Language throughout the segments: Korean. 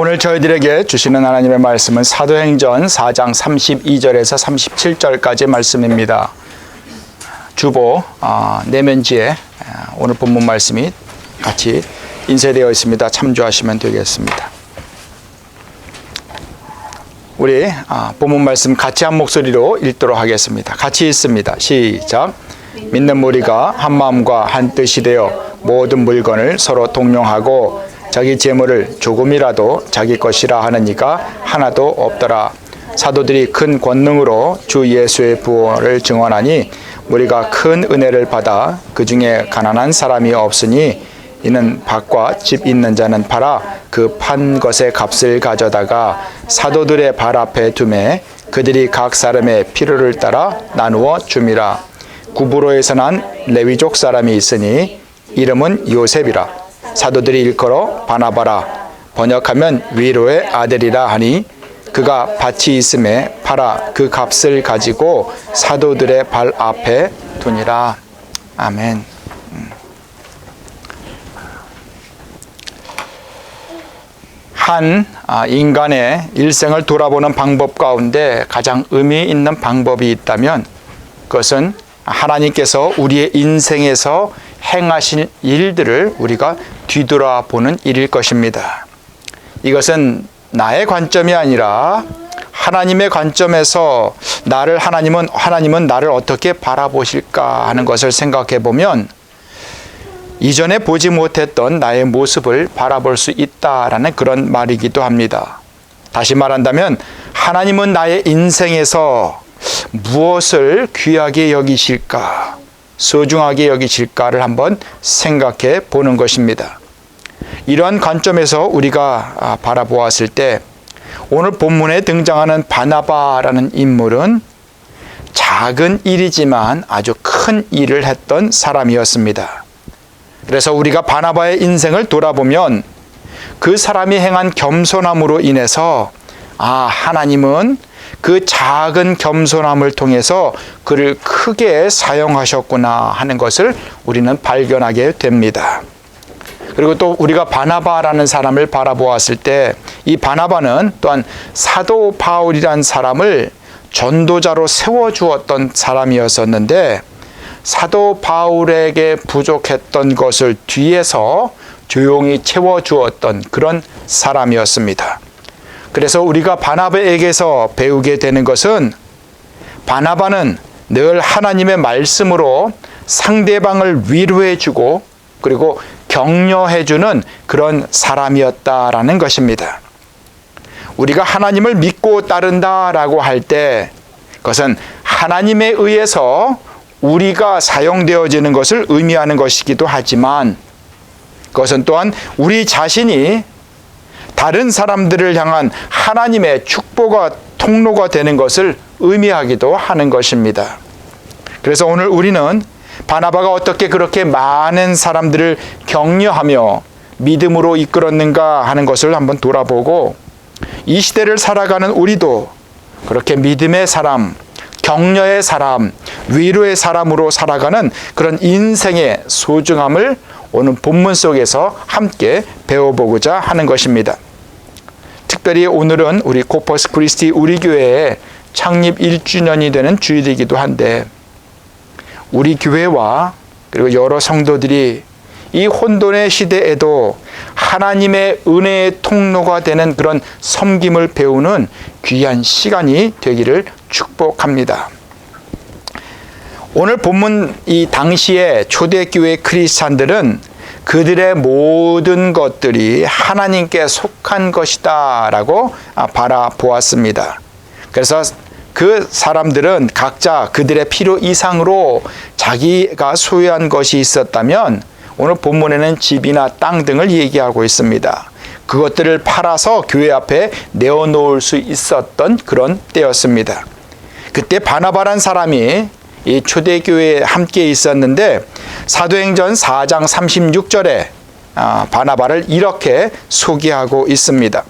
오늘 저희들에게 주시는 하나님의 말씀은 사도행전 4장 32절에서 37절까지 말씀입니다. 주보 내면지에 오늘 본문 말씀이 같이 인쇄되어 있습니다. 참조하시면 되겠습니다. 우리 본문 말씀 같이 한 목소리로 읽도록 하겠습니다. 같이 읽습니다. 시작. 믿는 무리가 한 마음과 한 뜻이 되어 모든 물건을 서로 동용하고 자기 재물을 조금이라도 자기 것이라 하는 이가 하나도 없더라. 사도들이 큰 권능으로 주 예수의 부활을 증언하니 우리가 큰 은혜를 받아 그 중에 가난한 사람이 없으니 이는 밭과 집 있는 자는 팔아 그 판 것의 값을 가져다가 사도들의 발 앞에 두매 그들이 각 사람의 필요를 따라 나누어 줌이라. 구브로에서 난 레위족 사람이 있으니 이름은 요셉이라. 사도들이 일컬어 바나바라 번역하면 위로의 아들이라 하니 그가 밭이 있음에 팔아 그 값을 가지고 사도들의 발 앞에 두니라. 아멘. 한 인간의 일생을 돌아보는 방법 가운데 가장 의미 있는 방법이 있다면 그것은 하나님께서 우리의 인생에서 행하신 일들을 우리가 뒤돌아보는 일일 것입니다. 이것은 나의 관점이 아니라 하나님의 관점에서 하나님은 나를 어떻게 바라보실까 하는 것을 생각해 보면 이전에 보지 못했던 나의 모습을 바라볼 수 있다라는 그런 말이기도 합니다. 다시 말한다면 하나님은 나의 인생에서 무엇을 귀하게 여기실까, 소중하게 여기실까를 한번 생각해 보는 것입니다. 이러한 관점에서 우리가 바라보았을 때 오늘 본문에 등장하는 바나바라는 인물은 작은 일이지만 아주 큰 일을 했던 사람이었습니다. 그래서 우리가 바나바의 인생을 돌아보면 그 사람이 행한 겸손함으로 인해서 하나님은 그 작은 겸손함을 통해서 그를 크게 사용하셨구나 하는 것을 우리는 발견하게 됩니다. 그리고 또 우리가 바나바라는 사람을 바라보았을 때 이 바나바는 또한 사도 바울이란 사람을 전도자로 세워주었던 사람이었었는데 사도 바울에게 부족했던 것을 뒤에서 조용히 채워주었던 그런 사람이었습니다. 그래서 우리가 바나바에게서 배우게 되는 것은 바나바는 늘 하나님의 말씀으로 상대방을 위로해주고 그리고 격려해주는 그런 사람이었다라는 것입니다. 우리가 하나님을 믿고 따른다라고 할 때 그것은 하나님에 의해서 우리가 사용되어지는 것을 의미하는 것이기도 하지만 그것은 또한 우리 자신이 다른 사람들을 향한 하나님의 축복과 통로가 되는 것을 의미하기도 하는 것입니다. 그래서 오늘 우리는 바나바가 어떻게 그렇게 많은 사람들을 격려하며 믿음으로 이끌었는가 하는 것을 한번 돌아보고 이 시대를 살아가는 우리도 그렇게 믿음의 사람, 격려의 사람, 위로의 사람으로 살아가는 그런 인생의 소중함을 오늘 본문 속에서 함께 배워보고자 하는 것입니다. 특별히 오늘은 우리 코퍼스 크리스티 우리 교회의 창립 1주년이 되는 주일이기도 한데 우리 교회와 그리고 여러 성도들이 이 혼돈의 시대에도 하나님의 은혜의 통로가 되는 그런 섬김을 배우는 귀한 시간이 되기를 축복합니다. 오늘 본문 이 당시의 초대교회 크리스찬들은 그들의 모든 것들이 하나님께 속한 것이다 라고 바라보았습니다. 그래서 그 사람들은 각자 그들의 필요 이상으로 자기가 소유한 것이 있었다면 오늘 본문에는 집이나 땅 등을 얘기하고 있습니다. 그것들을 팔아서 교회 앞에 내어놓을 수 있었던 그런 때였습니다. 그때 바나바란 사람이 이 초대교회에 함께 있었는데 사도행전 4장 36절에 바나바를 이렇게 소개하고 있습니다.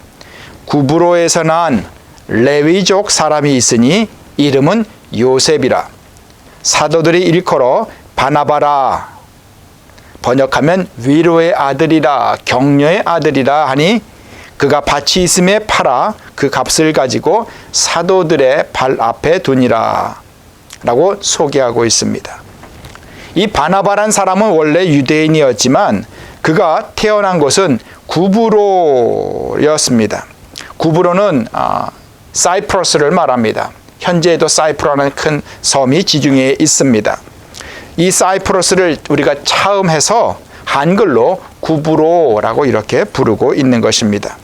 구브로에서 난 레위족 사람이 있으니 이름은 요셉이라. 사도들이 일컬어 바나바라 번역하면 위로의 아들이라 격려의 아들이라 하니 그가 밭이 있음에 팔아 그 값을 가지고 사도들의 발 앞에 두니라 라고 소개하고 있습니다. 이 바나바란 사람은 원래 유대인이었지만 그가 태어난 곳은 구브로였습니다. 구브로는 사이프러스를 말합니다. 현재에도 사이프라는 큰 섬이 지중해에 있습니다. 이 사이프러스를 우리가 차음해서 한글로 구브로라고 이렇게 부르고 있는 것입니다.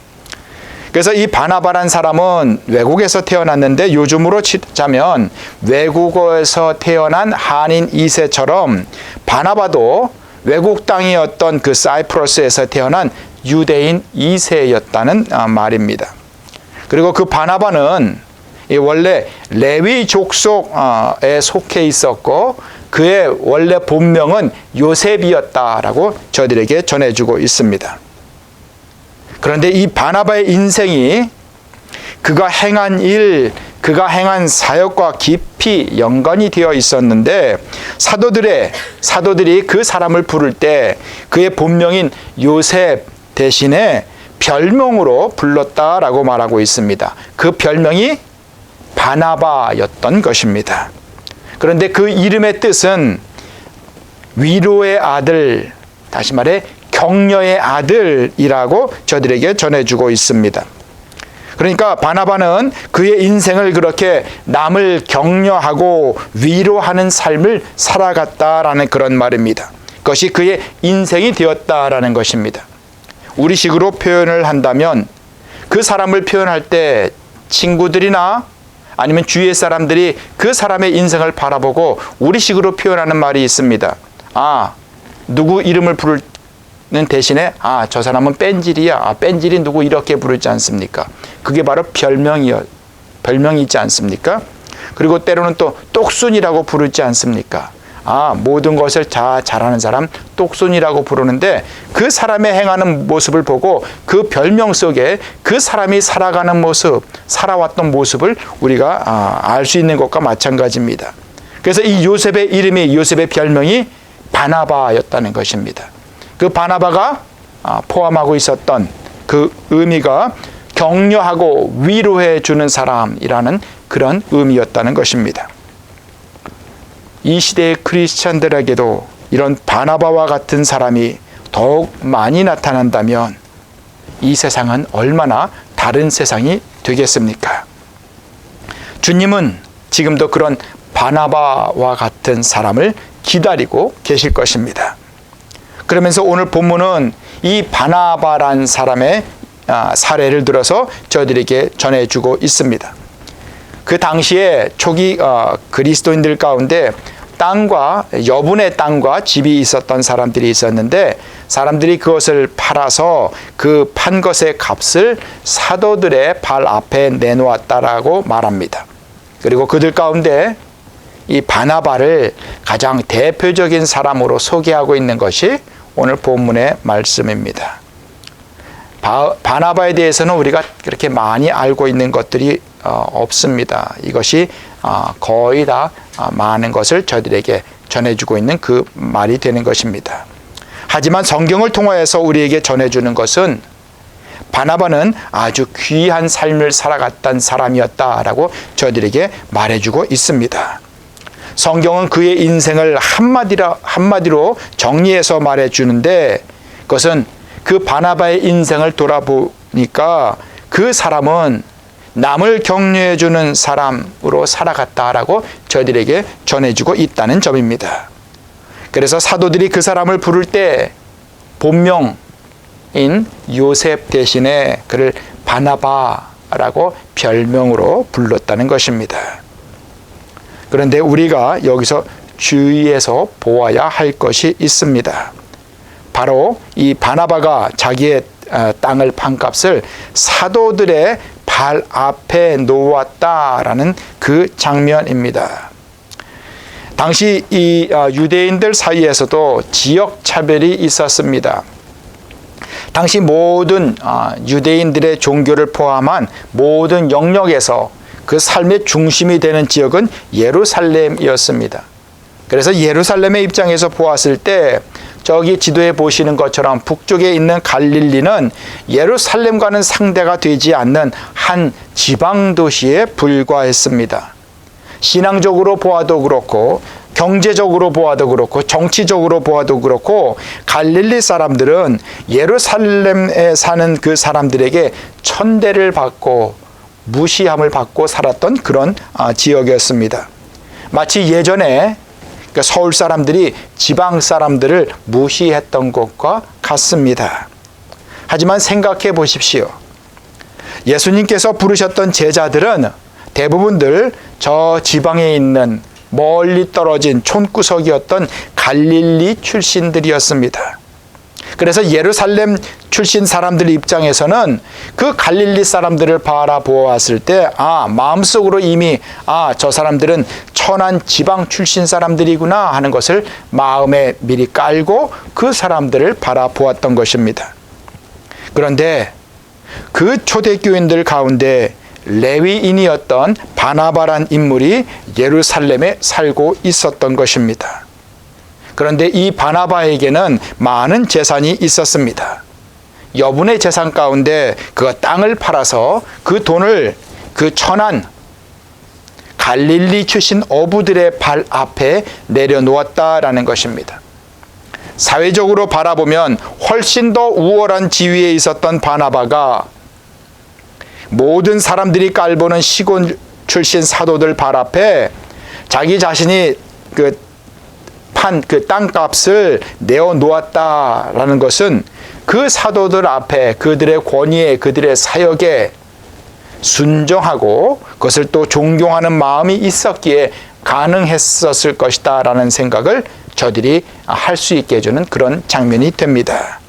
그래서 이 바나바란 사람은 외국에서 태어났는데 요즘으로 치자면 외국어에서 태어난 한인 2세처럼 바나바도 외국 땅이었던 그 사이프러스에서 태어난 유대인 2세였다는 말입니다. 그리고 그 바나바는 원래 레위 족속에 속해 있었고 그의 원래 본명은 요셉이었다라고 저들에게 전해주고 있습니다. 그런데 이 바나바의 인생이 그가 행한 일, 그가 행한 사역과 깊이 연관이 되어 있었는데 사도들이 그 사람을 부를 때 그의 본명인 요셉 대신에 별명으로 불렀다라고 말하고 있습니다. 그 별명이 바나바였던 것입니다. 그런데 그 이름의 뜻은 위로의 아들, 다시 말해 격려의 아들이라고 저들에게 전해주고 있습니다. 그러니까 바나바는 그의 인생을 그렇게 남을 격려하고 위로하는 삶을 살아갔다라는 그런 말입니다. 그것이 그의 인생이 되었다라는 것입니다. 우리식으로 표현을 한다면 그 사람을 표현할 때 친구들이나 아니면 주위의 사람들이 그 사람의 인생을 바라보고 우리식으로 표현하는 말이 있습니다. 누구 이름을 부르는 대신에 저 사람은 뺀질이야. 뺀질이 누구 이렇게 부르지 않습니까? 그게 바로 별명이 있지 않습니까? 그리고 때로는 또 똑순이라고 부르지 않습니까? 모든 것을 잘하는 사람 똑순이라고 부르는데 그 사람의 행하는 모습을 보고 그 별명 속에 그 사람이 살아가는 모습, 살아왔던 모습을 우리가 알 수 있는 것과 마찬가지입니다. 그래서 이 요셉의 별명이 바나바였다는 것입니다. 그 바나바가 포함하고 있었던 그 의미가 격려하고 위로해 주는 사람이라는 그런 의미였다는 것입니다. 이 시대의 크리스찬들에게도 이런 바나바와 같은 사람이 더욱 많이 나타난다면 이 세상은 얼마나 다른 세상이 되겠습니까? 주님은 지금도 그런 바나바와 같은 사람을 기다리고 계실 것입니다. 그러면서 오늘 본문은 이 바나바란 사람의 사례를 들어서 저희들에게 전해주고 있습니다. 그 당시에 초기 그리스도인들 가운데 여분의 땅과 집이 있었던 사람들이 있었는데 사람들이 그것을 팔아서 그 판 것의 값을 사도들의 발 앞에 내놓았다라고 말합니다. 그리고 그들 가운데 이 바나바를 가장 대표적인 사람으로 소개하고 있는 것이 오늘 본문의 말씀입니다. 바나바에 대해서는 우리가 그렇게 많이 알고 있는 것들이 없습니다. 이것이 거의 다 많은 것을 저들에게 전해주고 있는 그 말이 되는 것입니다. 하지만 성경을 통하여서 우리에게 전해주는 것은 바나바는 아주 귀한 삶을 살아갔던 사람이었다라고 저들에게 말해주고 있습니다. 성경은 그의 인생을 한마디로 정리해서 말해주는데 그것은 그 바나바의 인생을 돌아보니까 그 사람은 남을 격려해주는 사람으로 살아갔다라고 저희들에게 전해주고 있다는 점입니다. 그래서 사도들이 그 사람을 부를 때 본명인 요셉 대신에 그를 바나바라고 별명으로 불렀다는 것입니다. 그런데 우리가 여기서 주의해서 보아야 할 것이 있습니다. 바로 이 바나바가 자기의 땅을 판 값을 사도들의 발 앞에 놓았다라는 그 장면입니다. 당시 이 유대인들 사이에서도 지역 차별이 있었습니다. 당시 모든 유대인들의 종교를 포함한 모든 영역에서 그 삶의 중심이 되는 지역은 예루살렘이었습니다. 그래서 예루살렘의 입장에서 보았을 때 저기 지도에 보시는 것처럼 북쪽에 있는 갈릴리는 예루살렘과는 상대가 되지 않는 한 지방 도시에 불과했습니다. 신앙적으로 보아도 그렇고 경제적으로 보아도 그렇고 정치적으로 보아도 그렇고 갈릴리 사람들은 예루살렘에 사는 그 사람들에게 천대를 받고 무시함을 받고 살았던 그런 지역이었습니다. 마치 예전에 서울 사람들이 지방 사람들을 무시했던 것과 같습니다. 하지만 생각해 보십시오. 예수님께서 부르셨던 제자들은 대부분들 저 지방에 있는 멀리 떨어진 촌구석이었던 갈릴리 출신들이었습니다. 그래서 예루살렘 출신 사람들 입장에서는 그 갈릴리 사람들을 바라보았을 때 마음속으로 이미 저 사람들은 천한 지방 출신 사람들이구나 하는 것을 마음에 미리 깔고 그 사람들을 바라보았던 것입니다. 그런데 그 초대교인들 가운데 레위인이었던 바나바란 인물이 예루살렘에 살고 있었던 것입니다. 그런데 이 바나바에게는 많은 재산이 있었습니다. 여분의 재산 가운데 그 땅을 팔아서 그 돈을 그 천한 갈릴리 출신 어부들의 발 앞에 내려놓았다라는 것입니다. 사회적으로 바라보면 훨씬 더 우월한 지위에 있었던 바나바가 모든 사람들이 깔보는 시골 출신 사도들 발 앞에 자기 자신이 판 그 땅값을 내어놓았다라는 것은 그 사도들 앞에 그들의 권위에 그들의 사역에 순종하고 그것을 또 존경하는 마음이 있었기에 가능했었을 것이다 라는 생각을 저들이 할 수 있게 해주는 그런 장면이 됩니다.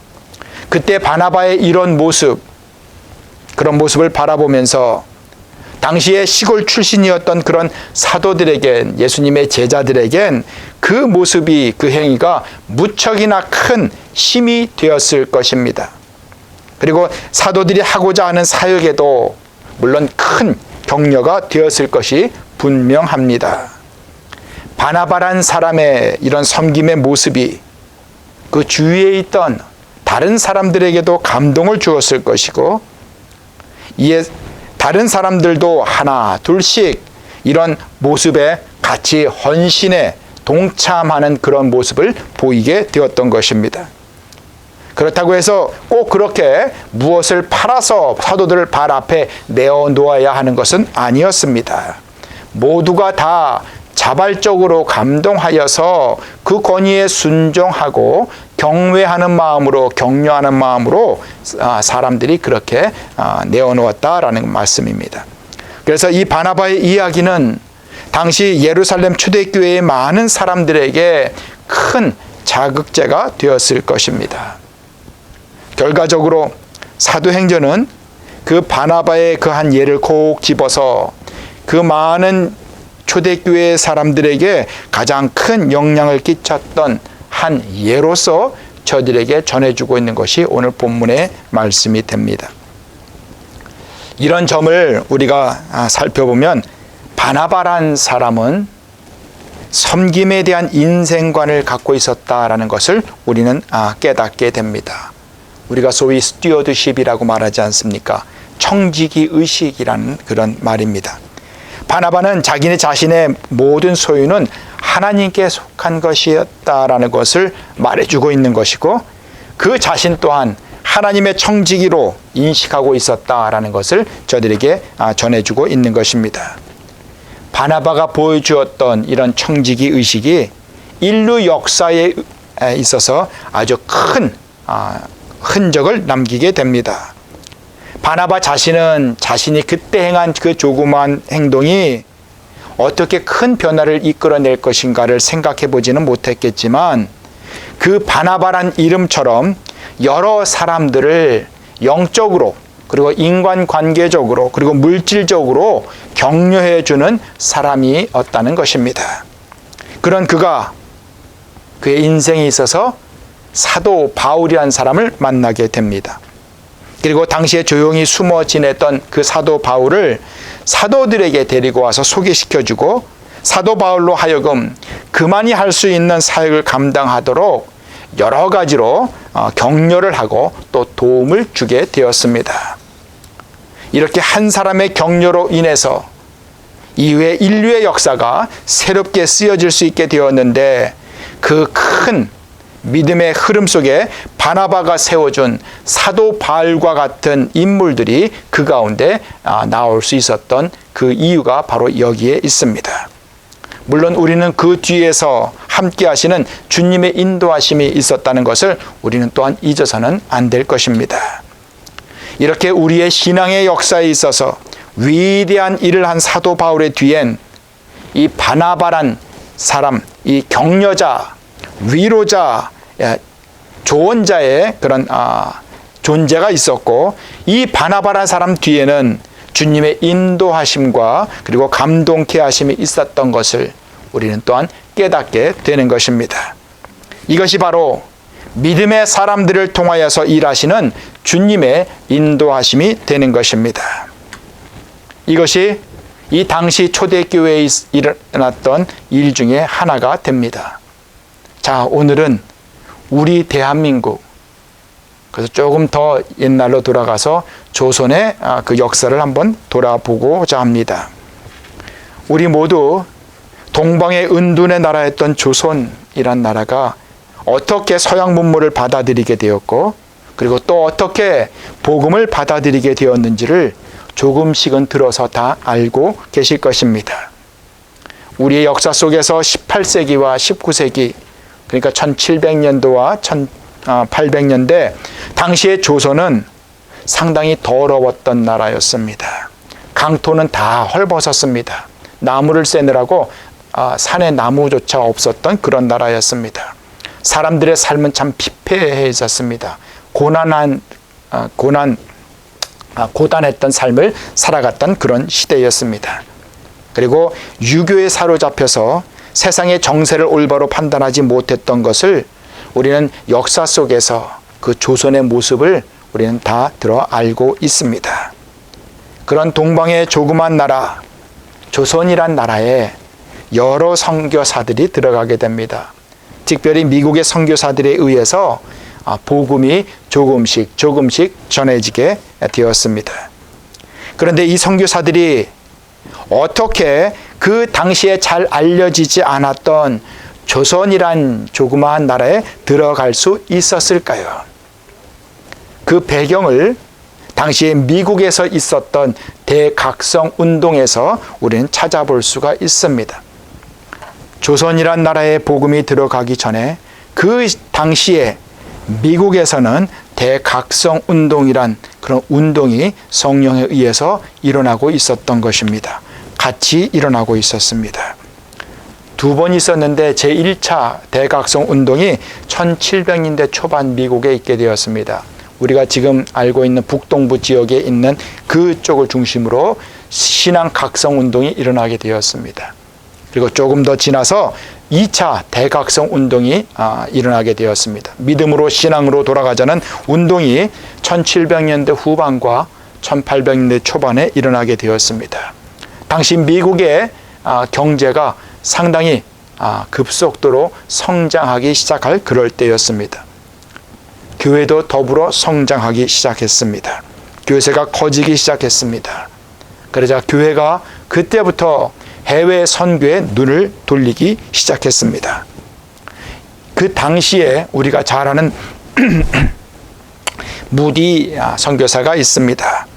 그때 바나바의 이런 모습, 그런 모습을 바라보면서 당시에 시골 출신이었던 그런 사도들에겐, 예수님의 제자들에겐 그 모습이, 그 행위가 무척이나 큰 힘이 되었을 것입니다. 그리고 사도들이 하고자 하는 사역에도 물론 큰 격려가 되었을 것이 분명합니다. 바나바란 사람의 이런 섬김의 모습이 그 주위에 있던 다른 사람들에게도 감동을 주었을 것이고, 이에 다른 사람들도 하나 둘씩 이런 모습에 같이 헌신에 동참하는 그런 모습을 보이게 되었던 것입니다. 그렇다고 해서 꼭 그렇게 무엇을 팔아서 사도들 발 앞에 내어놓아야 하는 것은 아니었습니다. 모두가 다 자발적으로 감동하여서 그 권위에 순종하고 경외하는 마음으로, 격려하는 마음으로 사람들이 그렇게 내어놓았다라는 말씀입니다. 그래서 이 바나바의 이야기는 당시 예루살렘 초대교회의 많은 사람들에게 큰 자극제가 되었을 것입니다. 결과적으로 사도행전은 그 바나바의 그 한 예를 콕 집어서 그 많은 초대교회 사람들에게 가장 큰 영향을 끼쳤던 한 예로서 저들에게 전해주고 있는 것이 오늘 본문의 말씀이 됩니다. 이런 점을 우리가 살펴보면 바나바란 사람은 섬김에 대한 인생관을 갖고 있었다라는 것을 우리는 깨닫게 됩니다. 우리가 소위 스튜어드십이라고 말하지 않습니까? 청지기 의식이라는 그런 말입니다. 바나바는 자기네 자신의 모든 소유는 하나님께 속한 것이었다라는 것을 말해주고 있는 것이고, 그 자신 또한 하나님의 청지기로 인식하고 있었다라는 것을 저들에게 전해주고 있는 것입니다. 바나바가 보여주었던 이런 청지기 의식이 인류 역사에 있어서 아주 큰 흔적을 남기게 됩니다. 바나바 자신은 자신이 그때 행한 그 조그마한 행동이 어떻게 큰 변화를 이끌어낼 것인가를 생각해 보지는 못했겠지만, 그 바나바란 이름처럼 여러 사람들을 영적으로, 그리고 인간관계적으로, 그리고 물질적으로 격려해 주는 사람이었다는 것입니다. 그런 그가 그의 인생에 있어서 사도 바울이라는 사람을 만나게 됩니다. 그리고 당시에 조용히 숨어 지냈던 그 사도 바울을 사도들에게 데리고 와서 소개시켜주고, 사도 바울로 하여금 그만이 할 수 있는 사역을 감당하도록 여러 가지로 격려를 하고 또 도움을 주게 되었습니다. 이렇게 한 사람의 격려로 인해서 이후에 인류의 역사가 새롭게 쓰여질 수 있게 되었는데, 그 큰 믿음의 흐름 속에 바나바가 세워준 사도 바울과 같은 인물들이 그 가운데 나올 수 있었던 그 이유가 바로 여기에 있습니다. 물론 우리는 그 뒤에서 함께 하시는 주님의 인도하심이 있었다는 것을 우리는 또한 잊어서는 안 될 것입니다. 이렇게 우리의 신앙의 역사에 있어서 위대한 일을 한 사도 바울의 뒤엔 이 바나바란 사람, 이 격려자, 위로자, 조언자의 그런 존재가 있었고, 이 바나바란 사람 뒤에는 주님의 인도하심과 그리고 감동케 하심이 있었던 것을 우리는 또한 깨닫게 되는 것입니다. 이것이 바로 믿음의 사람들을 통하여서 일하시는 주님의 인도하심이 되는 것입니다. 이것이 이 당시 초대교회에 일어났던 일 중에 하나가 됩니다. 자, 오늘은 우리 대한민국, 그래서 조금 더 옛날로 돌아가서 조선의 그 역사를 한번 돌아보고자 합니다. 우리 모두 동방의 은둔의 나라였던 조선이란 나라가 어떻게 서양 문물을 받아들이게 되었고, 그리고 또 어떻게 복음을 받아들이게 되었는지를 조금씩은 들어서 다 알고 계실 것입니다. 우리의 역사 속에서 18세기와 19세기, 그러니까 1700년도와 1800년대 당시의 조선은 상당히 더러웠던 나라였습니다. 강토는 다 헐벗었습니다. 나무를 세느라고 산에 나무조차 없었던 그런 나라였습니다. 사람들의 삶은 참 피폐해졌습니다. 고단했던 삶을 살아갔던 그런 시대였습니다. 그리고 유교에 사로잡혀서 세상의 정세를 올바로 판단하지 못했던 것을 우리는 역사 속에서 그 조선의 모습을 우리는 다 들어 알고 있습니다. 그런 동방의 조그만 나라, 조선이란 나라에 여러 선교사들이 들어가게 됩니다. 특별히 미국의 선교사들에 의해서 복음이 조금씩 전해지게 되었습니다. 그런데 이 선교사들이 어떻게 그 당시에 잘 알려지지 않았던 조선이란 조그마한 나라에 들어갈 수 있었을까요? 그 배경을 당시에 미국에서 있었던 대각성 운동에서 우리는 찾아볼 수가 있습니다. 조선이란 나라에 복음이 들어가기 전에 그 당시에 미국에서는 대각성 운동이란 그런 운동이 성령에 의해서 일어나고 있었던 것입니다. 같이 일어나고 있었습니다. 두 번 있었는데 제1차 대각성 운동이 1700년대 초반 미국에 있게 되었습니다. 우리가 지금 알고 있는 북동부 지역에 있는 그쪽을 중심으로 신앙 각성 운동이 일어나게 되었습니다. 그리고 조금 더 지나서 2차 대각성 운동이 일어나게 되었습니다. 믿음으로 신앙으로 돌아가자는 운동이 1700년대 후반과 1800년대 초반에 일어나게 되었습니다. 당시 미국의 경제가 상당히 급속도로 성장하기 시작할 그럴 때였습니다. 교회도 더불어 성장하기 시작했습니다. 교회가 커지기 시작했습니다. 그러자 교회가 그때부터 해외 선교에 눈을 돌리기 시작했습니다. 그 당시에 우리가 잘 아는 무디 선교사가 있습니다.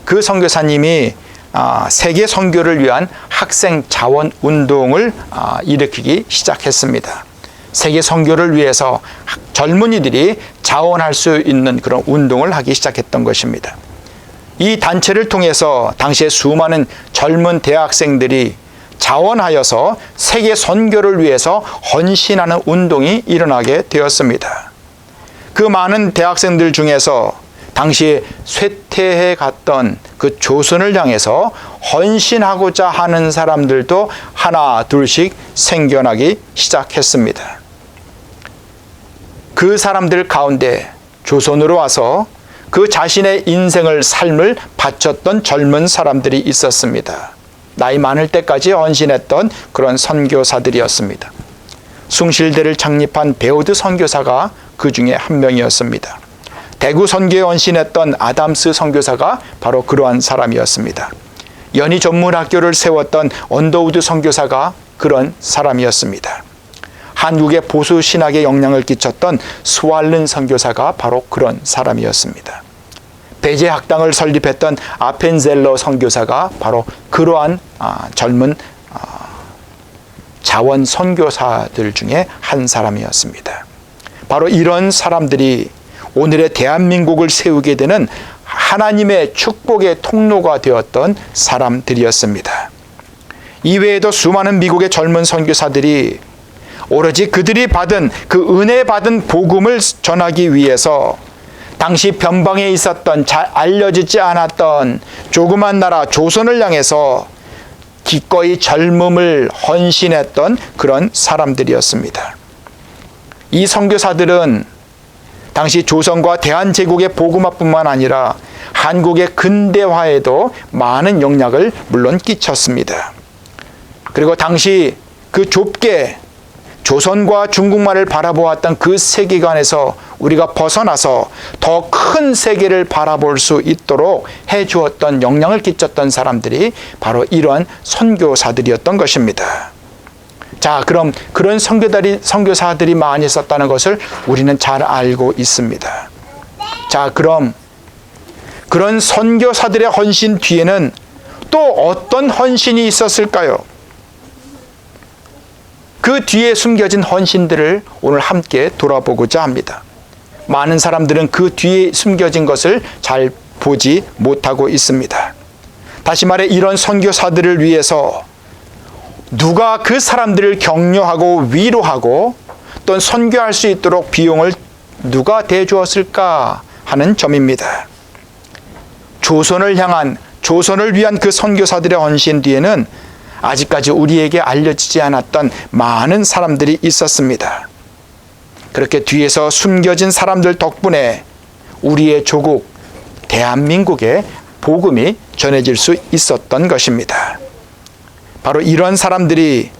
그 선교사님이 세계 선교를 위한 학생 자원 운동을 일으키기 시작했습니다. 세계 선교를 위해서 젊은이들이 자원할 수 있는 그런 운동을 하기 시작했던 것입니다. 이 단체를 통해서 당시에 수많은 젊은 대학생들이 자원하여서 세계 선교를 위해서 헌신하는 운동이 일어나게 되었습니다. 그 많은 대학생들 중에서 당시에 쇠퇴해 갔던 그 조선을 향해서 헌신하고자 하는 사람들도 하나 둘씩 생겨나기 시작했습니다. 그 사람들 가운데 조선으로 와서 그 자신의 인생을 삶을 바쳤던 젊은 사람들이 있었습니다. 나이 많을 때까지 헌신했던 그런 선교사들이었습니다. 숭실대를 창립한 베오드 선교사가 그 중에 한 명이었습니다. 대구 선교에 헌신했던 아담스 선교사가 바로 그러한 사람이었습니다. 연희 전문학교를 세웠던 언더우드 선교사가 그런 사람이었습니다. 한국의 보수 신학에 영향을 끼쳤던 스왈른 선교사가 바로 그런 사람이었습니다. 배제 학당을 설립했던 아펜젤러 선교사가 바로 그러한 젊은 자원 선교사들 중에 한 사람이었습니다. 바로 이런 사람들이 오늘의 대한민국을 세우게 되는 하나님의 축복의 통로가 되었던 사람들이었습니다. 이외에도 수많은 미국의 젊은 선교사들이 오로지 그들이 받은 그 은혜 받은 복음을 전하기 위해서 당시 변방에 있었던 잘 알려지지 않았던 조그만 나라 조선을 향해서 기꺼이 젊음을 헌신했던 그런 사람들이었습니다. 이 선교사들은 당시 조선과 대한제국의 복음화뿐만 아니라 한국의 근대화에도 많은 영향을 물론 끼쳤습니다. 그리고 당시 그 좁게 조선과 중국만을 바라보았던 그 세계관에서 우리가 벗어나서 더 큰 세계를 바라볼 수 있도록 해주었던 영향을 끼쳤던 사람들이 바로 이러한 선교사들이었던 것입니다. 자, 그럼 그런 선교사들이 많이 있었다는 것을 우리는 잘 알고 있습니다. 자, 그럼 그런 선교사들의 헌신 뒤에는 또 어떤 헌신이 있었을까요? 그 뒤에 숨겨진 헌신들을 오늘 함께 돌아보고자 합니다. 많은 사람들은 그 뒤에 숨겨진 것을 잘 보지 못하고 있습니다. 다시 말해 이런 선교사들을 위해서 누가 그 사람들을 격려하고 위로하고 또 선교할 수 있도록 비용을 누가 대주었을까 하는 점입니다. 조선을 위한 그 선교사들의 헌신 뒤에는 아직까지 우리에게 알려지지 않았던 많은 사람들이 있었습니다. 그렇게 뒤에서 숨겨진 사람들 덕분에 우리의 조국 대한민국의 복음이 전해질 수 있었던 것입니다. 바로 이런 사람들이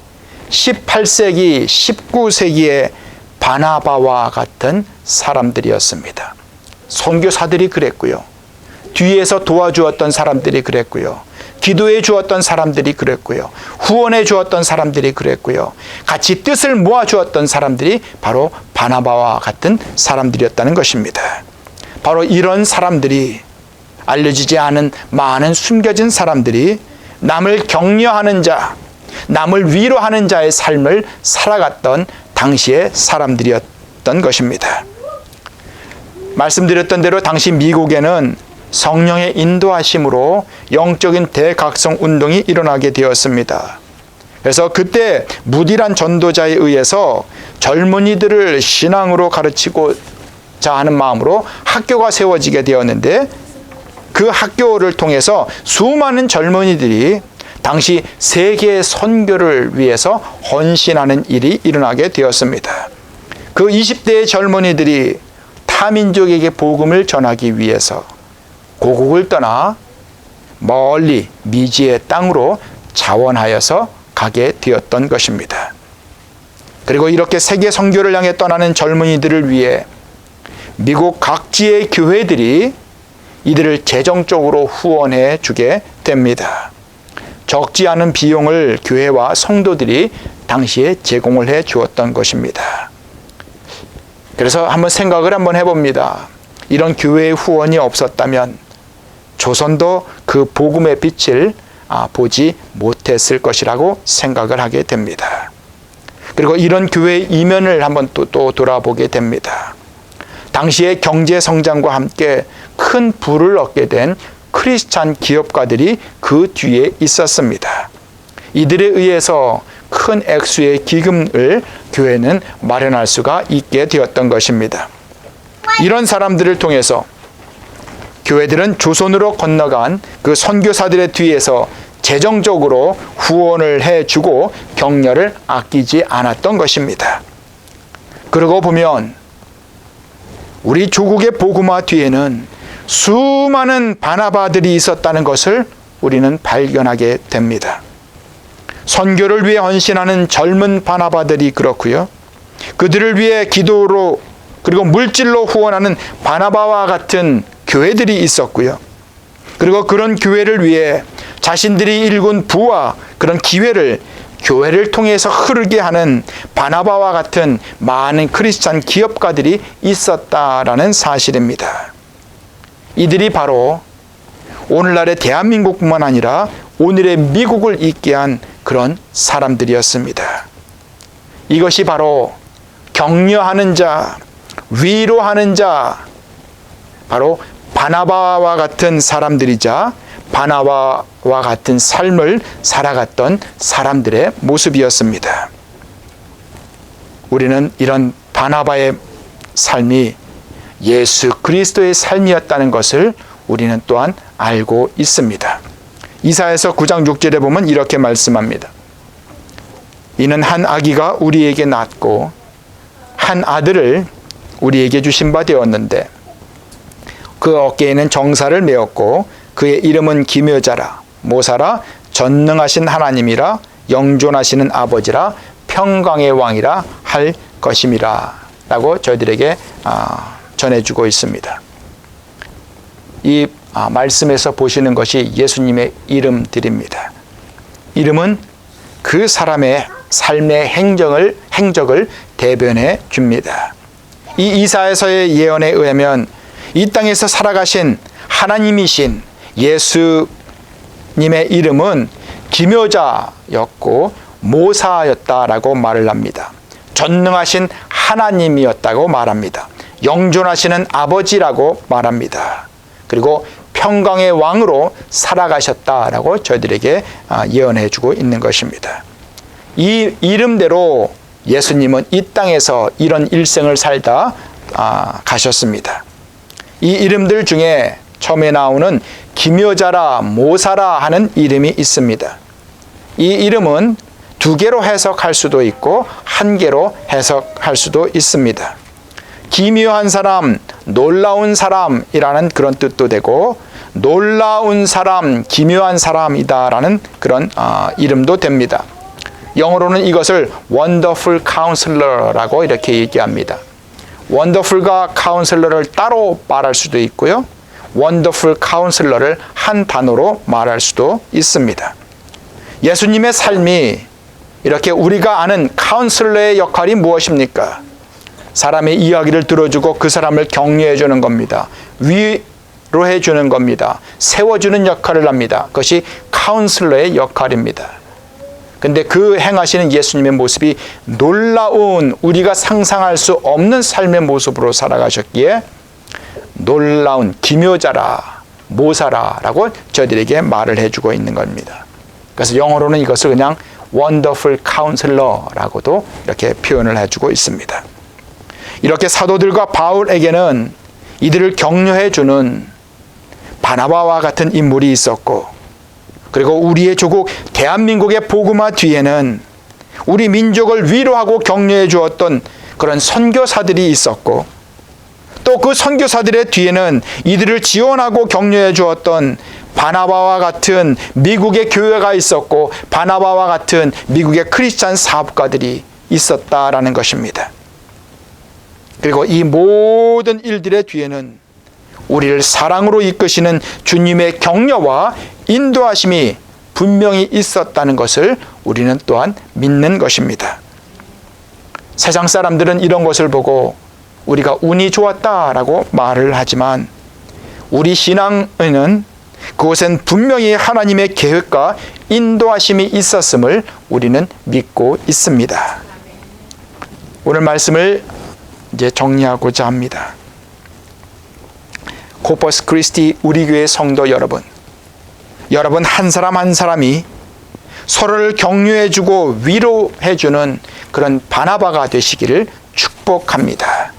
18세기, 19세기의 바나바와 같은 사람들이었습니다. 선교사들이 그랬고요. 뒤에서 도와주었던 사람들이 그랬고요. 기도해 주었던 사람들이 그랬고요. 후원해 주었던 사람들이 그랬고요. 같이 뜻을 모아 주었던 사람들이 바로 바나바와 같은 사람들이었다는 것입니다. 바로 이런 사람들이 알려지지 않은 많은 숨겨진 사람들이 남을 격려하는 자, 남을 위로하는 자의 삶을 살아갔던 당시의 사람들이었던 것입니다. 말씀드렸던 대로 당시 미국에는 성령의 인도하심으로 영적인 대각성 운동이 일어나게 되었습니다. 그래서 그때 무디란 전도자에 의해서 젊은이들을 신앙으로 가르치고자 하는 마음으로 학교가 세워지게 되었는데 그 학교를 통해서 수많은 젊은이들이 당시 세계 선교를 위해서 헌신하는 일이 일어나게 되었습니다. 그 20대의 젊은이들이 타민족에게 복음을 전하기 위해서 고국을 떠나 멀리 미지의 땅으로 자원하여서 가게 되었던 것입니다. 그리고 이렇게 세계 선교를 향해 떠나는 젊은이들을 위해 미국 각지의 교회들이 이들을 재정적으로 후원해 주게 됩니다. 적지 않은 비용을 교회와 성도들이 당시에 제공을 해 주었던 것입니다. 그래서 한번 생각을 해봅니다. 이런 교회의 후원이 없었다면 조선도 그 복음의 빛을 보지 못했을 것이라고 생각을 하게 됩니다. 그리고 이런 교회의 이면을 한번 또 돌아보게 됩니다. 당시의 경제 성장과 함께 큰 부를 얻게 된 크리스찬 기업가들이 그 뒤에 있었습니다. 이들에 의해서 큰 액수의 기금을 교회는 마련할 수가 있게 되었던 것입니다. 이런 사람들을 통해서 교회들은 조선으로 건너간 그 선교사들의 뒤에서 재정적으로 후원을 해주고 격려를 아끼지 않았던 것입니다. 그러고 보면 우리 조국의 복음화 뒤에는 수많은 바나바들이 있었다는 것을 우리는 발견하게 됩니다. 선교를 위해 헌신하는 젊은 바나바들이 그렇고요. 그들을 위해 기도로 그리고 물질로 후원하는 바나바와 같은 교회들이 있었고요. 그리고 그런 교회를 위해 자신들이 일군 부와 그런 기회를 교회를 통해서 흐르게 하는 바나바와 같은 많은 크리스찬 기업가들이 있었다라는 사실입니다. 이들이 바로 오늘날의 대한민국뿐만 아니라 오늘의 미국을 있게 한 그런 사람들이었습니다. 이것이 바로 격려하는 자, 위로하는 자, 바로 바나바와 같은 사람들이자 바나바와 같은 삶을 살아갔던 사람들의 모습이었습니다. 우리는 이런 바나바의 삶이 예수 그리스도의 삶이었다는 것을 우리는 또한 알고 있습니다. 이사야서 9장 6절에 보면 이렇게 말씀합니다. 이는 한 아기가 우리에게 낳고 한 아들을 우리에게 주신 바 되었는데 그 어깨에는 정사를 메었고 그의 이름은 기묘자라 모사라 전능하신 하나님이라 영존하시는 아버지라 평강의 왕이라 할 것임이라 라고 저희들에게 전해주고 있습니다. 이 말씀에서 보시는 것이 예수님의 이름들입니다. 이름은 그 사람의 삶의 행적을 대변해 줍니다. 이 이사야서의 예언에 의하면 이 땅에서 살아가신 하나님이신 예수님의 이름은 기묘자였고 모사였다라고 말을 합니다. 전능하신 하나님이었다고 말합니다. 영존하시는 아버지라고 말합니다. 그리고 평강의 왕으로 살아가셨다라고 저희들에게 예언해 주고 있는 것입니다. 이 이름대로 예수님은 이 땅에서 이런 일생을 살다 가셨습니다. 이 이름들 중에 처음에 나오는 기묘자라 모사라 하는 이름이 있습니다. 이 이름은 두 개로 해석할 수도 있고 한 개로 해석할 수도 있습니다. 기묘한 사람, 놀라운 사람이라는 그런 뜻도 되고 놀라운 사람, 기묘한 사람이다라는 그런 이름도 됩니다. 영어로는 이것을 Wonderful Counselor라고 이렇게 얘기합니다. Wonderful과 Counselor를 따로 말할 수도 있고요. Wonderful Counselor를 한 단어로 말할 수도 있습니다. 예수님의 삶이 이렇게 우리가 아는 카운슬러의 역할이 무엇입니까? 사람의 이야기를 들어주고 그 사람을 격려해 주는 겁니다. 위로해 주는 겁니다. 세워주는 역할을 합니다. 그것이 카운슬러의 역할입니다. 근데 그 행하시는 예수님의 모습이 놀라운 우리가 상상할 수 없는 삶의 모습으로 살아가셨기에 놀라운 기묘자라 모사라라고 저희들에게 말을 해주고 있는 겁니다. 그래서 영어로는 이것을 그냥 Wonderful Counselor라고도 이렇게 표현을 해주고 있습니다. 이렇게 사도들과 바울에게는 이들을 격려해주는 바나바와 같은 인물이 있었고, 그리고 우리의 조국 대한민국의 복음화 뒤에는 우리 민족을 위로하고 격려해 주었던 그런 선교사들이 있었고, 또 그 선교사들의 뒤에는 이들을 지원하고 격려해 주었던 바나바와 같은 미국의 교회가 있었고, 바나바와 같은 미국의 크리스찬 사업가들이 있었다라는 것입니다. 그리고 이 모든 일들의 뒤에는 우리를 사랑으로 이끄시는 주님의 격려와 인도하심이 분명히 있었다는 것을 우리는 또한 믿는 것입니다. 세상 사람들은 이런 것을 보고 우리가 운이 좋았다라고 말을 하지만 우리 신앙에는 그곳엔 분명히 하나님의 계획과 인도하심이 있었음을 우리는 믿고 있습니다. 오늘 말씀을 이제 정리하고자 합니다. 코퍼스 크리스티 우리 교회 성도 여러분 한 사람 한 사람이 서로를 격려해주고 위로해주는 그런 바나바가 되시기를 축복합니다.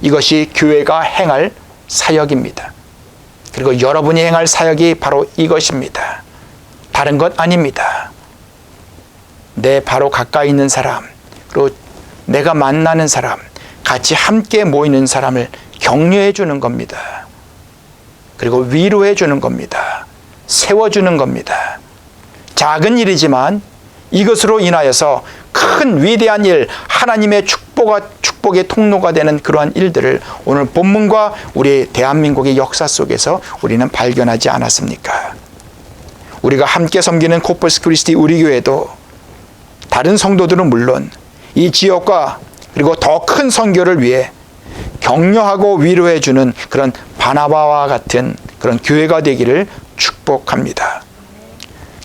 이것이 교회가 행할 사역입니다. 그리고 여러분이 행할 사역이 바로 이것입니다. 다른 것 아닙니다. 내 바로 가까이 있는 사람, 그리고 내가 만나는 사람, 같이 함께 모이는 사람을 격려해 주는 겁니다. 그리고 위로해 주는 겁니다. 세워주는 겁니다. 작은 일이지만 이것으로 인하여서 큰 위대한 일, 하나님의 축복의 통로가 되는 그러한 일들을 오늘 본문과 우리 대한민국의 역사 속에서 우리는 발견하지 않았습니까? 우리가 함께 섬기는 코퍼스 크리스티 우리 교회도 다른 성도들은 물론 이 지역과 그리고 더 큰 선교를 위해 격려하고 위로해 주는 그런 바나바와 같은 그런 교회가 되기를 축복합니다.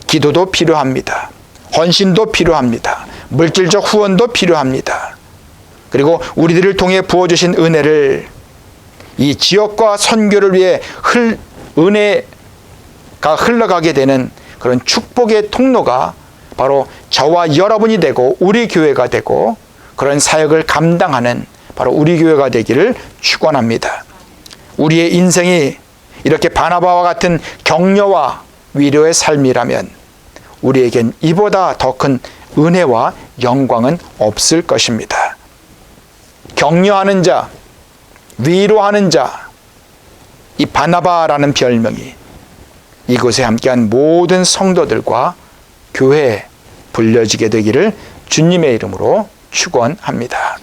기도도 필요합니다. 헌신도 필요합니다. 물질적 후원도 필요합니다. 그리고 우리들을 통해 부어주신 은혜를 이 지역과 선교를 위해 은혜가 흘러가게 되는 그런 축복의 통로가 바로 저와 여러분이 되고 우리 교회가 되고 그런 사역을 감당하는 바로 우리 교회가 되기를 축원합니다. 우리의 인생이 이렇게 바나바와 같은 격려와 위로의 삶이라면 우리에겐 이보다 더 큰 은혜와 영광은 없을 것입니다. 격려하는 자, 위로하는 자, 이 바나바라는 별명이 이곳에 함께한 모든 성도들과 교회에 불려지게 되기를 주님의 이름으로 축원합니다.